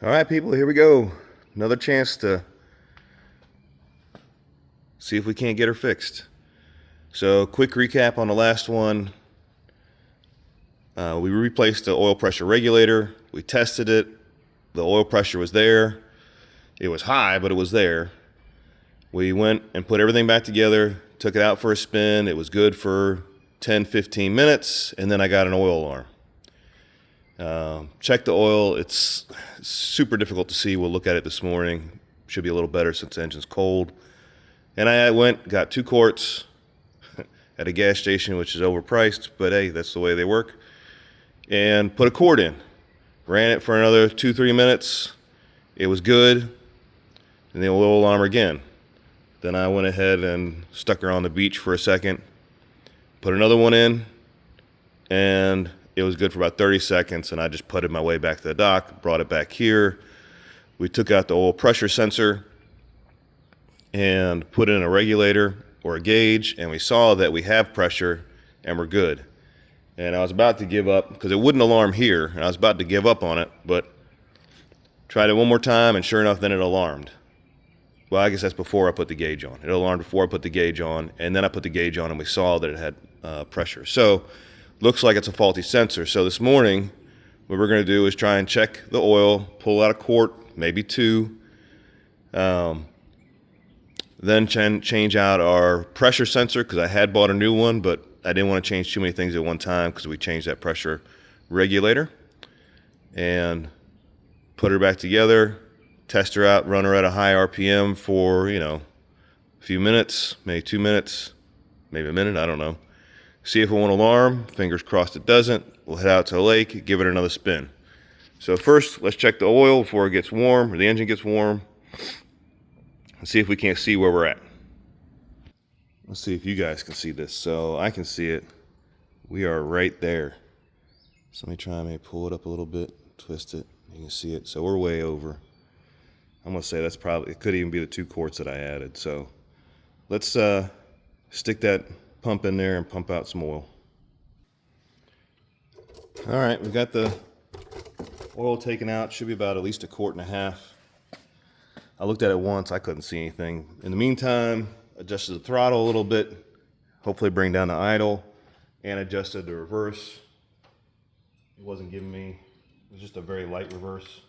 All right, people, here we go. Another chance to see if we can't get her fixed. So, quick recap on the last one. We replaced the oil pressure regulator. We tested it. The oil pressure was there. It was high, but it was there. We went and put everything back together, took it out for a spin. It was good for 10, 15 minutes, and then I got an oil alarm. Check the oil. It's super difficult to see. We'll look at it this morning. Should be a little better since the engine's cold. And I got 2 quarts at a gas station, which is overpriced, but hey, that's the way they work. And put a quart in. Ran it for another 2-3 minutes. It was good. And the oil alarm again. Then I went ahead and stuck her on the beach for a second. Put another one in. And it was good for about 30 seconds. And I just putted my way back to the dock. Brought it back here. We took out the oil pressure sensor. And put in a regulator or a gauge. And we saw that we have pressure. And we're good. And I was about to give up because it wouldn't alarm here. And I was about to give up on it. But tried it one more time. And sure enough, then it alarmed. Well, I guess that's before I put the gauge on. It alarmed before I put the gauge on, and then I put the gauge on, and we saw that it had pressure. So, looks like it's a faulty sensor. So this morning, what we're going to do is try and check the oil, pull out a quart, maybe 2, then change out our pressure sensor because I had bought a new one, but I didn't want to change too many things at one time because we changed that pressure regulator, and put her back together. Test her out, run her at a high RPM for, a few minutes, maybe 2 minutes, maybe a minute, I don't know. See if it won't alarm. Fingers crossed it doesn't. We'll head out to the lake, give it another spin. So first, let's check the oil before it gets warm, or the engine gets warm, and see if we can't see where we're at. Let's see if you guys can see this. So I can see it. We are right there. So let me try and maybe pull it up a little bit, twist it. You can see it. So we're way over. I'm going to say that's probably, it could even be the 2 quarts that I added. So let's stick that pump in there and pump out some oil. All right, we got the oil taken out. Should be about at least 1.5 quarts. I looked at it once. I couldn't see anything. In the meantime, adjusted the throttle a little bit. Hopefully bring down the idle. And adjusted the reverse. It wasn't giving me, it was just a very light reverse.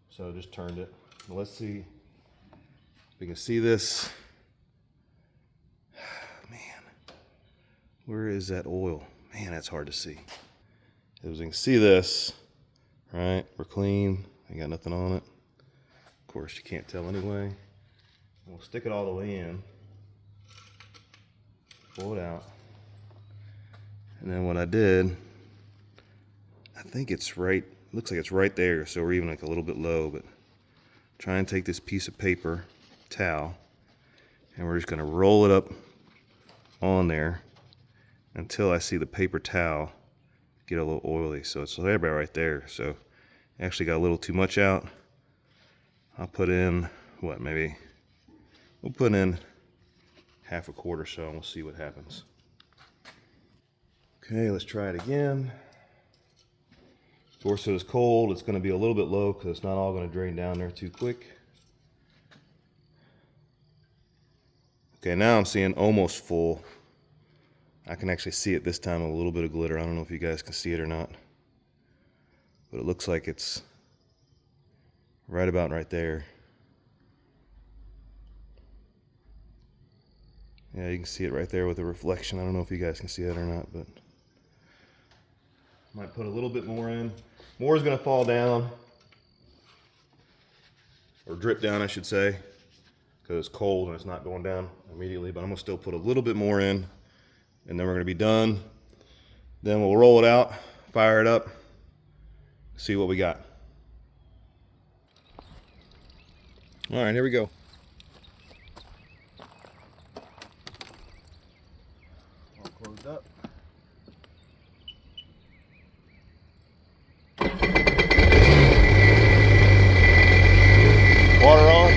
So just turned it. Let's see if we can see this. Man, where is that oil? Man, that's hard to see. As you can see this, right? We're clean. Ain't got nothing on it. Of course, you can't tell anyway. We'll stick it all the way in. Pull it out. And then what I did, I think it's right. Looks like it's right there, so we're even like a little bit low, but try and take this piece of paper towel and we're just going to roll it up on there until I see the paper towel get a little oily. So it's right about right there. So actually got a little too much out. I'll put in we'll put in 1/2 quart or so and we'll see what happens. Okay, let's try it again. Of course, it is cold. It's going to be a little bit low because it's not all going to drain down there too quick. Okay, now I'm seeing almost full. I can actually see it this time, a little bit of glitter. I don't know if you guys can see it or not. But it looks like it's right about right there. Yeah, you can see it right there with the reflection. I don't know if you guys can see that or not, but might put a little bit more in. More is going to fall down, or drip down, I should say, because it's cold and it's not going down immediately. But I'm going to still put a little bit more in, and then we're going to be done. Then we'll roll it out, fire it up, see what we got. All right, here we go. All closed up. Water on.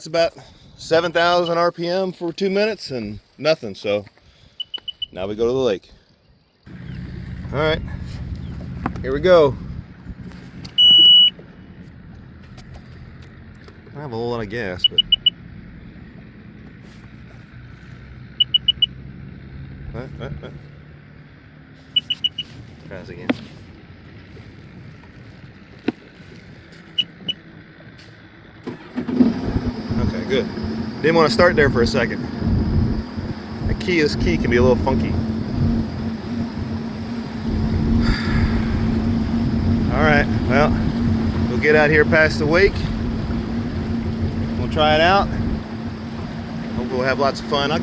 that's about 7,000 RPM for 2 minutes and nothing. So now we go to the lake. All right, here we go. I have a whole lot of gas, but what? Try this again. Okay, good. Didn't want to start there for a second. The key can be a little funky. All right, well, we'll get out here past the wake. We'll try it out. Hopefully we'll have lots of fun. Let's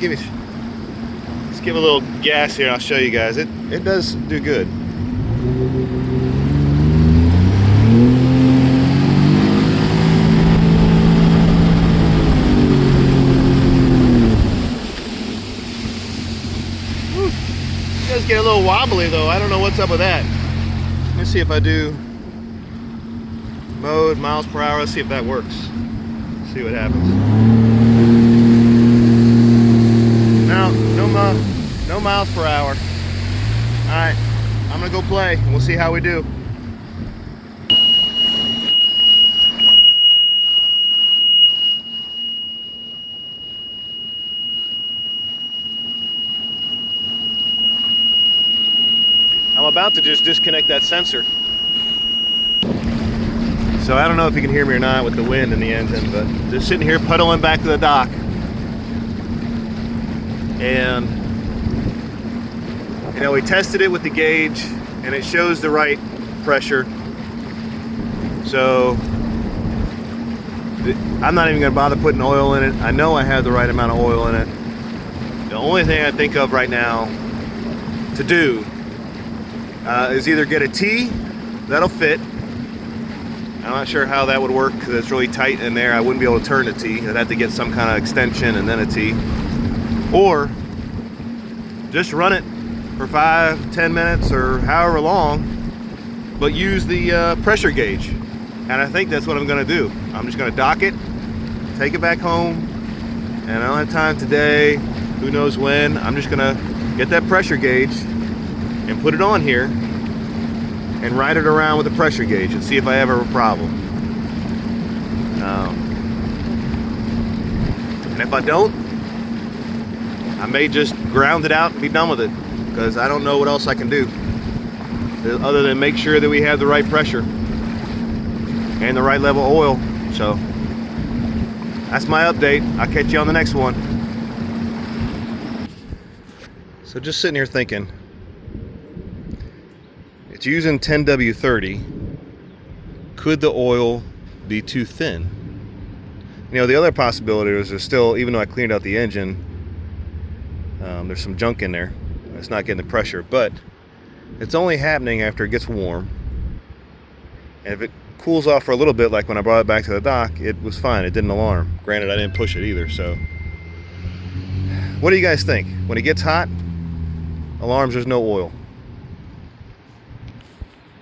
give a little gas here. I'll show you guys. It does do good. It does get a little wobbly though. I don't know what's up with that. Let me see if I do mode, miles per hour. Let's see if that works. See what happens. No miles per hour. All right, I'm gonna go play and we'll see how we do. I'm about to just disconnect that sensor. So I don't know if you can hear me or not with the wind in the engine, but just sitting here puddling back to the dock. And you know, we tested it with the gauge and it shows the right pressure. So I'm not even gonna bother putting oil in it. I know I have the right amount of oil in it. The only thing I think of right now to do is either get a T that'll fit. I'm not sure how that would work because it's really tight in there. I wouldn't be able to turn the T. I'd have to get some kind of extension and then a T. Or just run it for 5-10 minutes or however long, but use the pressure gauge. And I think that's what I'm gonna do. I'm just gonna dock it, take it back home, and I don't have time today, who knows when. I'm just gonna get that pressure gauge and put it on here and ride it around with the pressure gauge and see if I ever have a problem. And if I don't, I may just ground it out and be done with it because I don't know what else I can do other than make sure that we have the right pressure and the right level of oil. So that's my update. I'll catch you on the next one. So just sitting here thinking, it's using 10W30. Could the oil be too thin? You know, the other possibility is there's still, even though I cleaned out the engine, there's some junk in there. It's not getting the pressure, but it's only happening after it gets warm. And if it cools off for a little bit, like when I brought it back to the dock, it was fine. It didn't alarm. Granted, I didn't push it either, so. What do you guys think? When it gets hot, alarms there's no oil.